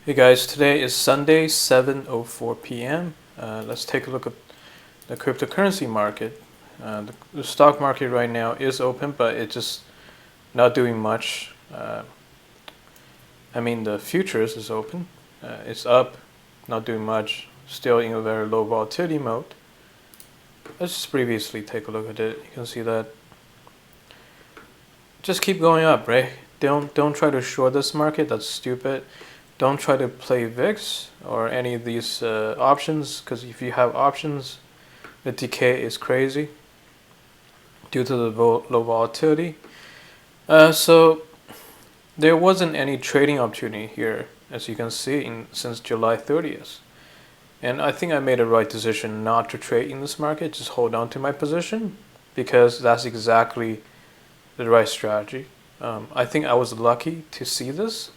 Hey guys, today is Sunday, 7:04 p.m. Let's take a look at the cryptocurrency market. The stock market right now is open, but it's just not doing much. The futures is open. It's up, not doing much, still in a very low volatility mode. Let's just previously take a look at it. You can see that just keep going up, right? Don't try to short this market. That's stupid. Don't try to play VIX or any of these options, because if you have options, the decay is crazy due to the low volatility. So there wasn't any trading opportunity here, as you can see, since July 30th. And I think I made a right decision not to trade in this market, just hold on to my position, because that's exactly the right strategy. I think I was lucky to see this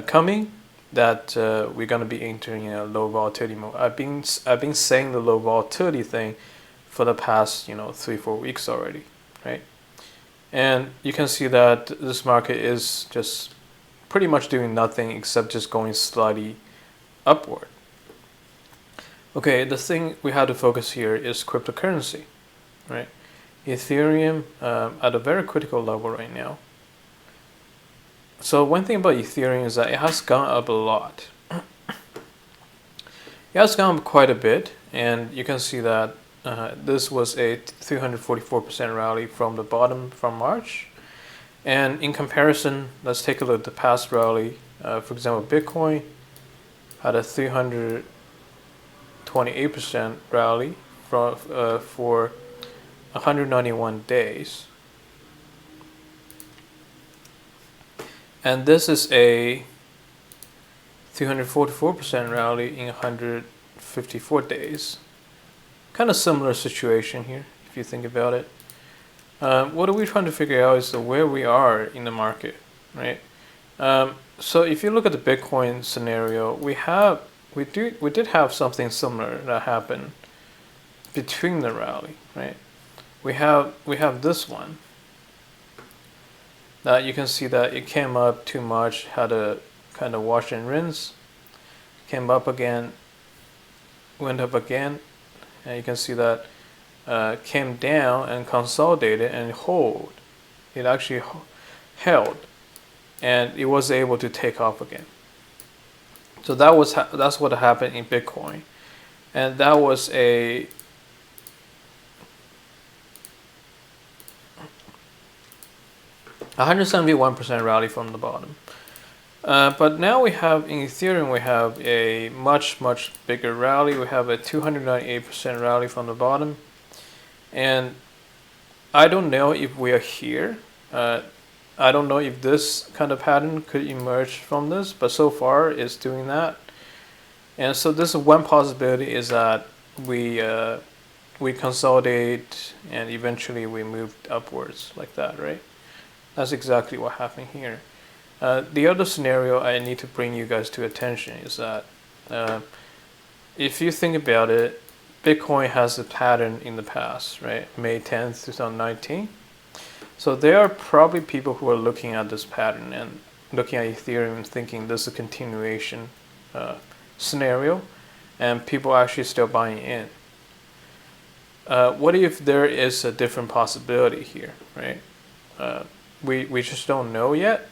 coming, that we're going to be entering a low volatility mode. I've been saying the low volatility thing for the past 3-4 weeks already, right? And you can see that this market is just pretty much doing nothing except just going slightly upward. Okay, the thing we have to focus here is cryptocurrency, right? Ethereum at a very critical level right now. So one thing about Ethereum is that it has gone up a lot. It has gone up quite a bit, and you can see that this was a 344% rally from the bottom from March. And in comparison, let's take a look at the past rally. For example, Bitcoin had a 328% rally for 191 days. And this is a 344% rally in 154 days. Kind of similar situation here, if you think about it. What are we trying to figure out is where we are in the market, right? So if you look at the Bitcoin scenario, we did have something similar that happened between the rally, right? We have this one that you can see that it came up too much, had a kind of wash and rinse, came up again, went up again, and you can see that came down and consolidated and hold. It actually held, and it was able to take off again. So that's what happened in Bitcoin, and that was a 171% rally from the bottom. But now we have in Ethereum, we have a much bigger rally. We have a 298% rally from the bottom, and I don't know if we are here. I don't know if this kind of pattern could emerge from this, but so far it's doing that. And so this one possibility is that we consolidate and eventually we move upwards like that, right? That's exactly what happened here. The other scenario I need to bring you guys to attention is that if you think about it, Bitcoin has a pattern in the past, right? May 10th, 2019. So there are probably people who are looking at this pattern and looking at Ethereum and thinking this is a continuation scenario, and people are actually still buying in. What if there is a different possibility here, right? We just don't know yet.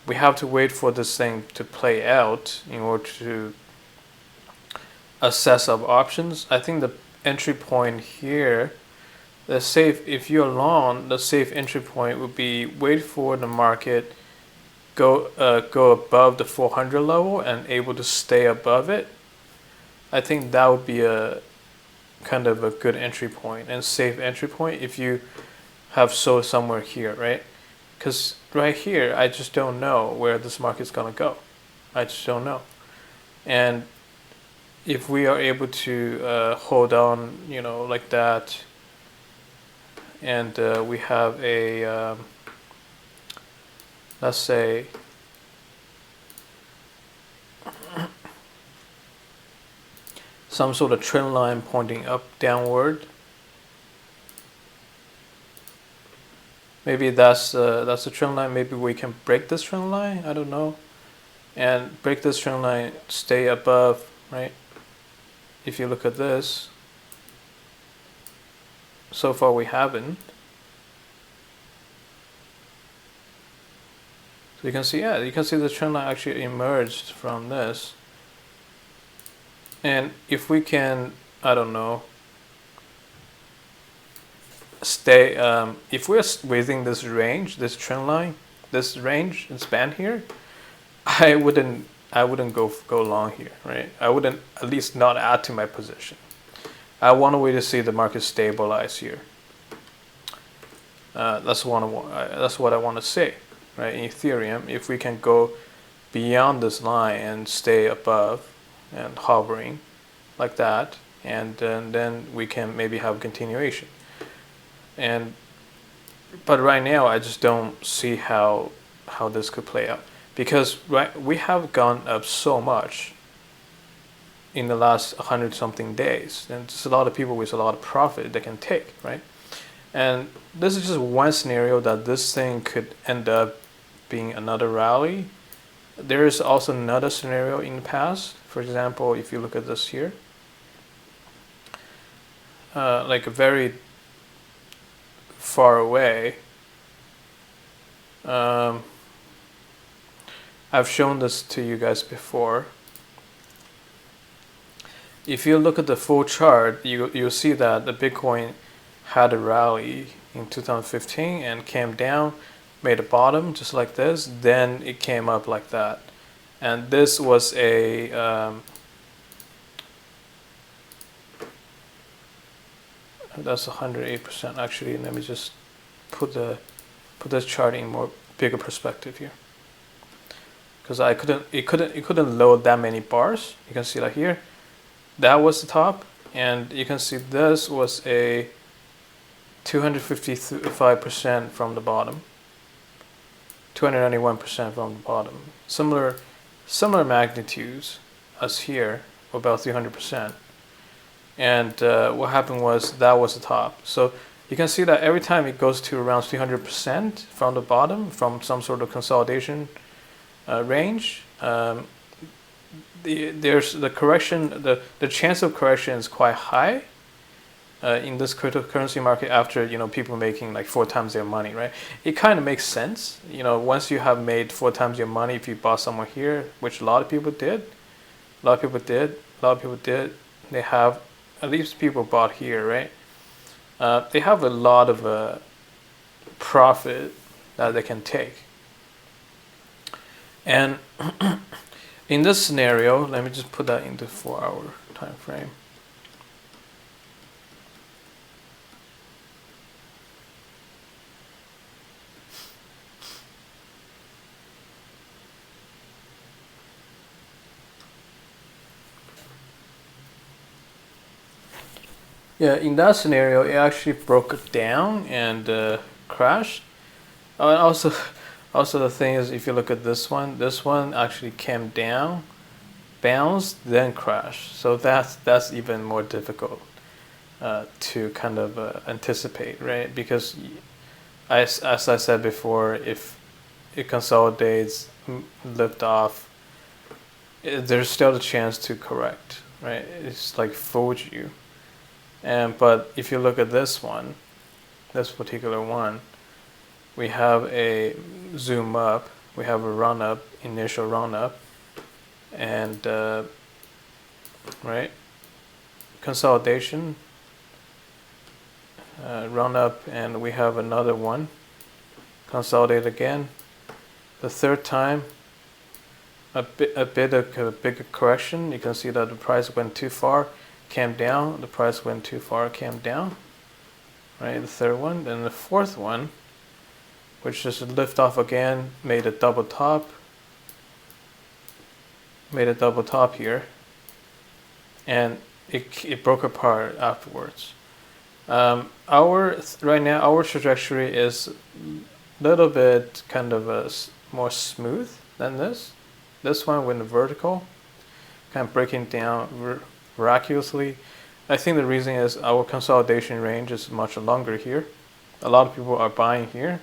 We have to wait for this thing to play out in order to assess our options. I think the entry point here, if you're long, the safe entry point would be wait for the market go above the 400 level and able to stay above it. I think that would be a kind of a good entry point and safe entry point if you have sold somewhere here, right? Because right here, I just don't know where this market's gonna go. I just don't know. And if we are able to hold on, like that, and we have a, let's say, some sort of trend line pointing up, downward. Maybe that's a trend line. Maybe we can break this trend line. I don't know. and break this trend line, stay above, right? If you look at this, so far we haven't. So you can see, yeah, you can see the trend line actually emerged from this. And if we can, I don't know, stay, if we're within this range, this trend line, this range, this band here, I wouldn't go long here, right? I wouldn't, at least not add to my position. I want to wait to see the market stabilize here. That's what I want to say, right? In Ethereum, if we can go beyond this line and stay above and hovering like that, and then we can maybe have continuation. But right now, I just don't see how this could play out, because we have gone up so much in the last 100 something days, and there's a lot of people with a lot of profit they can take, right? And this is just one scenario that this thing could end up being another rally. There is also another scenario in the past. For example, if you look at this here, like very far away, I've shown this to you guys before. If you look at the full chart, you'll see that the Bitcoin had a rally in 2015 and came down, made a bottom just like this, then it came up like that. And this was a that's 108%. Actually, let me just put this chart in more bigger perspective here, because it couldn't load that many bars. You can see that here, that was the top, and you can see this was a 255% from the bottom, 291% from the bottom. Similar magnitudes as here, about 300%. And what happened was that was the top. So you can see that every time it goes to around 300% from the bottom, from some sort of consolidation range, there's the correction. The chance of correction is quite high in this cryptocurrency market after people making like 4 times their money, right? It kind of makes sense. Once you have made 4 times your money, if you bought somewhere here, which a lot of people did, they have, at least people bought here, right? They have a lot of profit that they can take. And in this scenario, let me just put that into 4-hour time frame. Yeah, in that scenario, it actually broke down and crashed. And also the thing is, if you look at this one actually came down, bounced, then crashed. So that's even more difficult to kind of anticipate, right? Because as I said before, if it consolidates, lift off, there's still a chance to correct, right? It's like fooled you. But if you look at this one, this particular one, we have a zoom up, we have a run up, initial run up, and right, consolidation, run up, and we have another one, consolidate again. The third time, a bit of a bigger correction. You can see that the price went too far, came down, the price went too far, came down, right? The third one. Then the fourth one, which just lift off again, made a double top here, and it broke apart afterwards. Right now our trajectory is a little bit kind of more smooth than this. This one went vertical, kind of breaking down miraculously. I think the reason is our consolidation range is much longer here. A lot of people are buying here,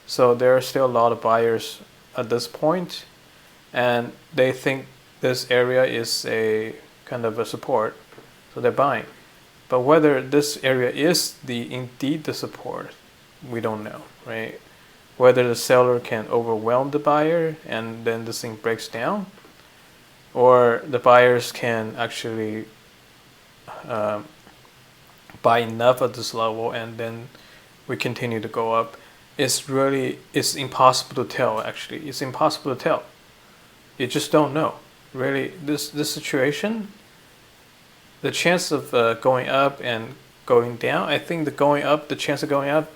so there are still a lot of buyers at this point, and they think this area is a kind of a support, so they're buying. But whether this area is indeed the support, we don't know, right? Whether the seller can overwhelm the buyer and then this thing breaks down, or the buyers can actually buy enough at this level and then we continue to go up. It's impossible to tell. Actually, it's impossible to tell. You just don't know. Really, this situation, the chance of going up and going down, I think the chance of going up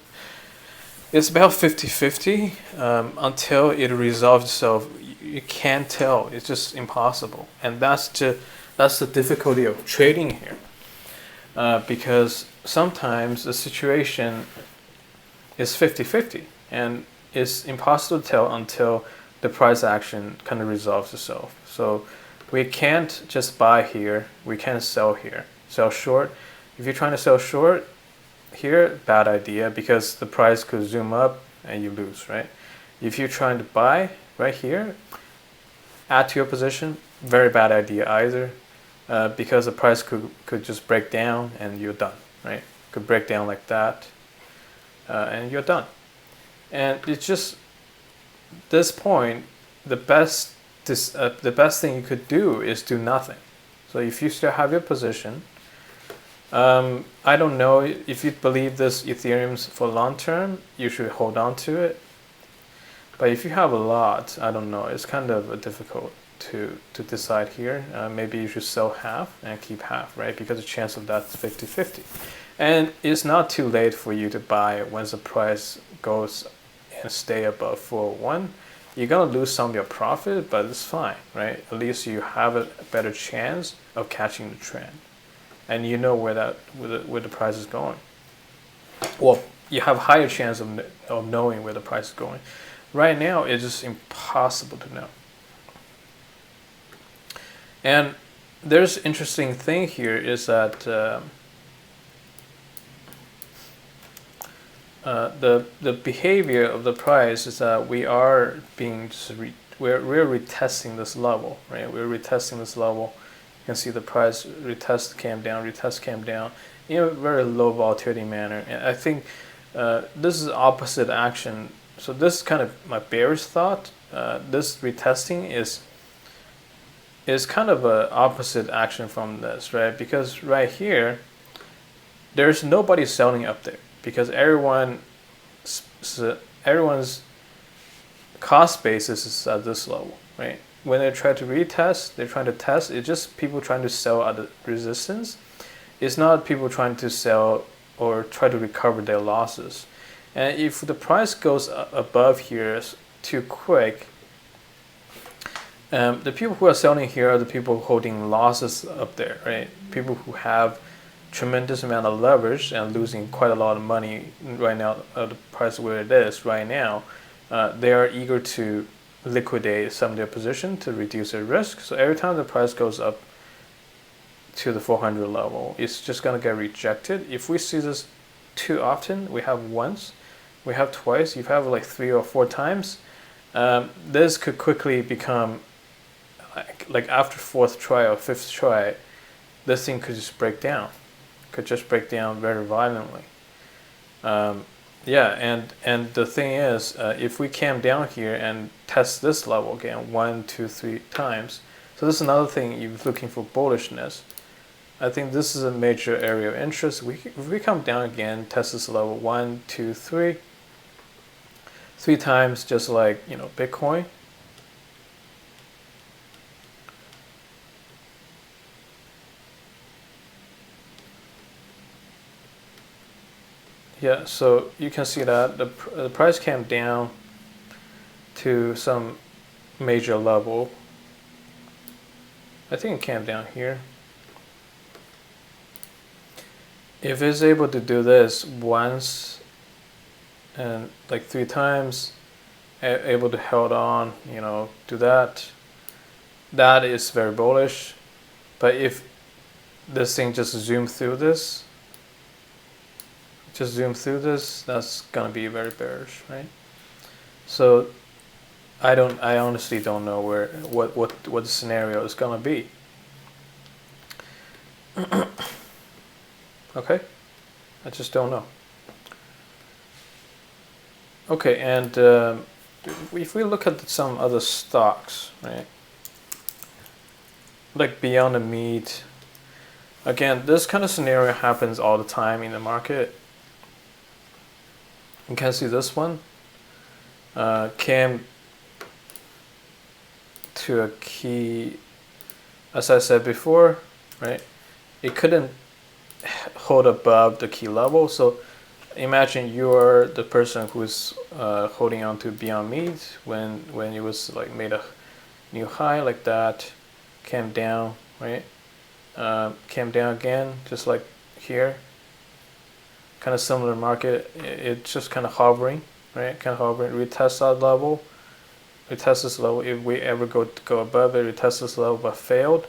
is about 50-50 until it resolves itself. You can't tell. It's just impossible, and that's the difficulty of trading here, because sometimes the situation is 50-50, and it's impossible to tell until the price action kind of resolves itself. So we can't just buy here. We can't sell here. Sell short. If you're trying to sell short here, bad idea, because the price could zoom up and you lose, right? If you're trying to buy right here, add to your position, very bad idea either, because the price could just break down and you're done, right? Could break down like that, and you're done. And it's just this point, the best thing you could do is do nothing. So if you still have your position, I don't know if you believe this Ethereum's for long term, you should hold on to it. But if you have a lot, I don't know, it's kind of difficult to decide here. Maybe you should sell half and keep half, right? Because the chance of that is 50-50. And it's not too late for you to buy once the price goes and stay above 401. You're gonna lose some of your profit, but it's fine, right? At least you have a better chance of catching the trend, and you know where the price is going. Well, you have higher chance of knowing where the price is going. Right now, it's just impossible to know. And there's interesting thing here is that the behavior of the price is that we are being we're retesting this level, right? We're retesting this level. You can see the price retest came down in a very low volatility manner. And I think this is opposite action. So this is kind of my bearish thought. This retesting is kind of an opposite action from this, right? Because right here, there's nobody selling up there, because everyone's cost basis is at this level, right? When they try to retest, they're trying to test. It's just people trying to sell at the resistance. It's not people trying to sell or try to recover their losses. And if the price goes above here too quick, the people who are selling here are the people holding losses up there, right? People who have tremendous amount of leverage and losing quite a lot of money right now at the price where it is right now. They are eager to liquidate some of their position to reduce their risk. So every time the price goes up to the 400 level, it's just going to get rejected. If we see this too often, we have once, we have twice, you have like 3 or 4 times, this could quickly become like after 4th try or 5th try, this thing could just break down. Could just break down very violently. Yeah, and the thing is, if we came down here and test this level again 1, 2, 3 times, so this is another thing you're looking for bullishness. I think this is a major area of interest. If we come down again, test this level 1, 2, 3, 3 times, just like Bitcoin. Yeah, so you can see that the price came down to some major level. I think it came down here. If it's able to do this once and like 3 times, able to hold on, do that, that is very bullish. But if this thing just zoomed through this, that's gonna be very bearish, right? So I honestly don't know what the scenario is gonna be. Okay, I just don't know. Okay, and if we look at some other stocks, right, like Beyond the Meat, again, this kind of scenario happens all the time in the market. You can see this one came to a key, as I said before, right? It couldn't hold above the key level, so imagine you're the person who's holding on to Beyond Meat when it was like made a new high like that, came down, right? Came down again, just like here. Kind of similar market. It's just kind of hovering, right? Kind of hovering. Retest that level. Retest this level. If we ever go above it, retest this level, but failed.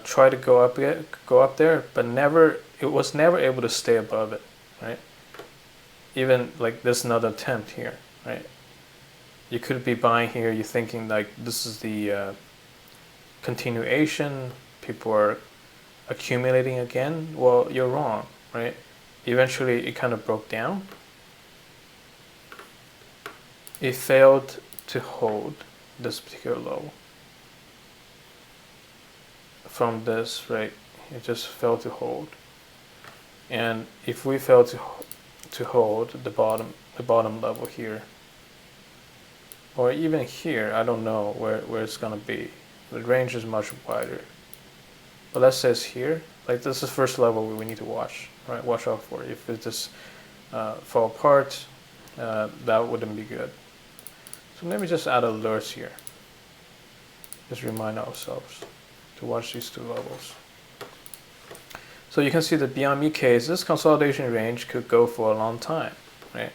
Try to go up there, but never. It was never able to stay above it, right? Even like this another attempt here, right? You could be buying here. You're thinking like this is the continuation. People are accumulating again. Well, you're wrong, right? Eventually, it kind of broke down. It failed to hold this particular level. From this, right? It just failed to hold. And if we fail to hold the bottom level here, or even here, I don't know where it's gonna be. The range is much wider. But let's say it's here. Like this is first level we need to watch, right? Watch out for. If it just fall apart, that wouldn't be good. So maybe just add alerts here. Just remind ourselves to watch these two levels. So you can see the Beyond Meat case, this consolidation range could go for a long time, right?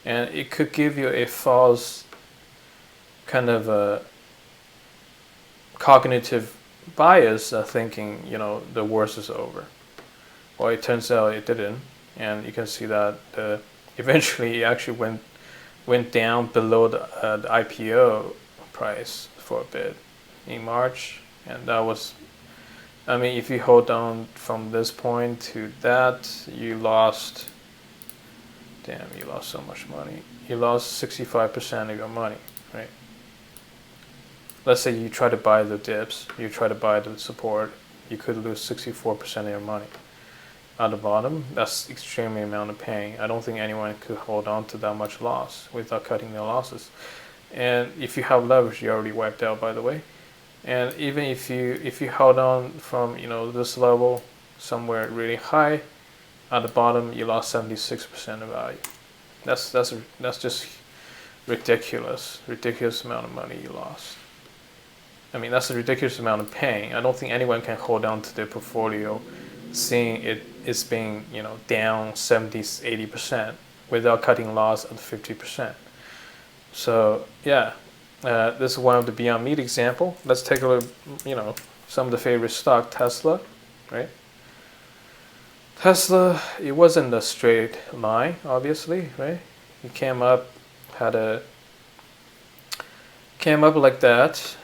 And it could give you a false kind of a cognitive bias, thinking, you know, the worst is over. Well, it turns out it didn't, and you can see that eventually it actually went down below the IPO price for a bit in March, and that was, I mean, if you hold on from this point to that, you lost, damn, you lost so much money. You lost 65% of your money, right? Let's say you try to buy the dips, you try to buy the support, you could lose 64% of your money. At the bottom, that's extremely amount of pain. I don't think anyone could hold on to that much loss without cutting their losses. And if you have leverage, you're already wiped out, by the way. And even if you held on from, you know, this level somewhere really high, at the bottom you lost 76% of value. That's just ridiculous amount of money you lost. I mean, that's a ridiculous amount of pain. I don't think anyone can hold on to their portfolio seeing it's being, you know, down 70-80% without cutting loss at 50%. So yeah, this is one of the Beyond Meat example. Let's take a look, you know, some of the favorite stock. Tesla, right? Tesla, it wasn't a straight line, obviously, right? It came up like that,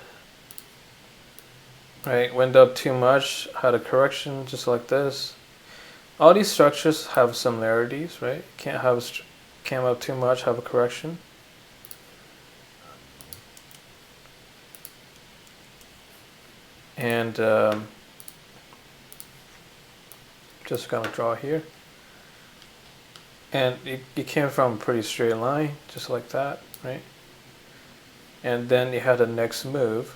right? Went up too much, had a correction just like this. All these structures have similarities, right? Can't have came up too much, have a correction. And just gonna draw here. And it came from a pretty straight line, just like that, right? And then it had a next move.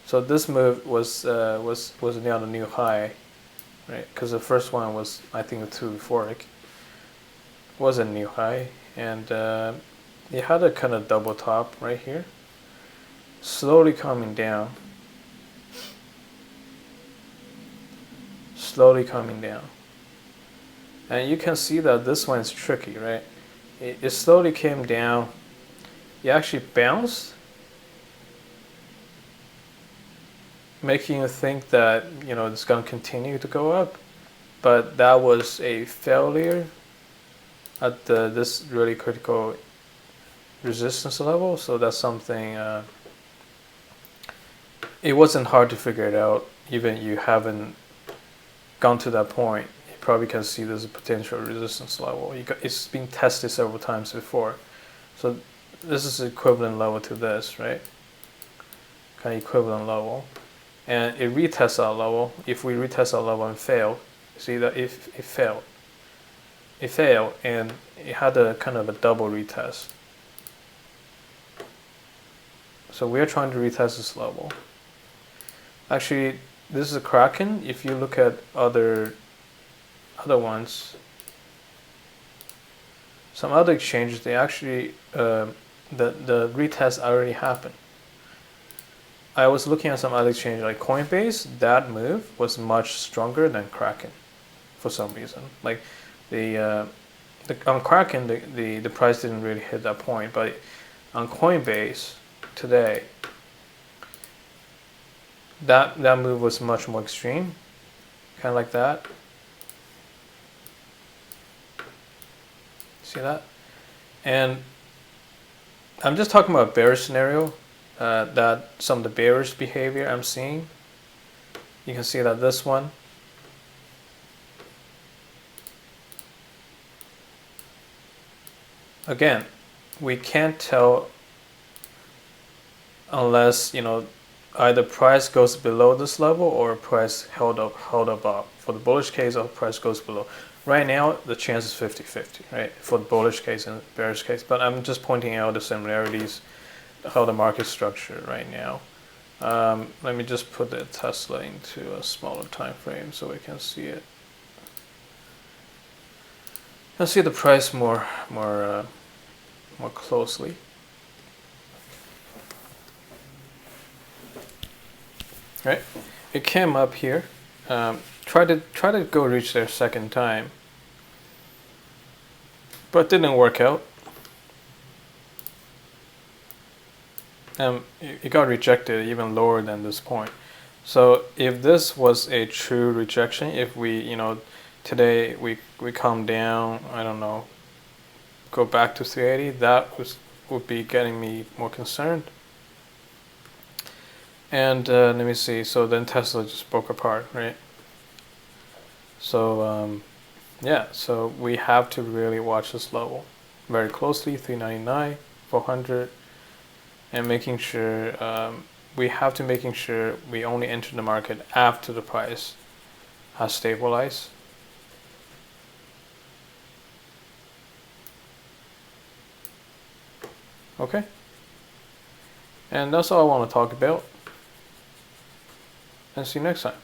So this move was now the new high, right? Because the first one was, I think, a 2 euphoric. Was a new high, and it had a kind of double top right here, slowly coming down. Slowly coming down. And you can see that this one is tricky, right? It slowly came down. It actually bounced, making you think that, you know, it's going to continue to go up. But that was a failure at this really critical resistance level, so that's something it wasn't hard to figure it out. Even you haven't gone to that point, you probably can see there's a potential resistance level. It's been tested several times before, so this is equivalent level to this, right? Kind of equivalent level, and it retests our level. If we retest our level and fail, see that if it failed, and it had a kind of a double retest. So we are trying to retest this level. Actually, this is a Kraken. If you look at other ones, some other exchanges, they actually the retest already happened. I was looking at some other exchange like Coinbase. That move was much stronger than Kraken, for some reason. Like on Kraken, the price didn't really hit that point, but on Coinbase today, that move was much more extreme, kind of like that. See that? And I'm just talking about bearish scenario, that some of the bearish behavior I'm seeing. You can see that this one, again, we can't tell unless, you know, either price goes below this level or price held above. For the bullish case, or price goes below. Right now, the chance is 50-50, right? For the bullish case and bearish case. But I'm just pointing out the similarities, how the market structure right now. Let me just put the Tesla into a smaller time frame so we can see it. Let's see the price more closely. Right, it came up here. Try to go reach there second time, but didn't work out. It got rejected even lower than this point. So if this was a true rejection, if we, you know, today we come down, I don't know, go back to 380, that would be getting me more concerned. And let me see, so then Tesla just broke apart, right? So yeah, so we have to really watch this level very closely, 399, 400, and making sure we have to making sure we only enter the market after the price has stabilized. Okay, and that's all I want to talk about, and see you next time.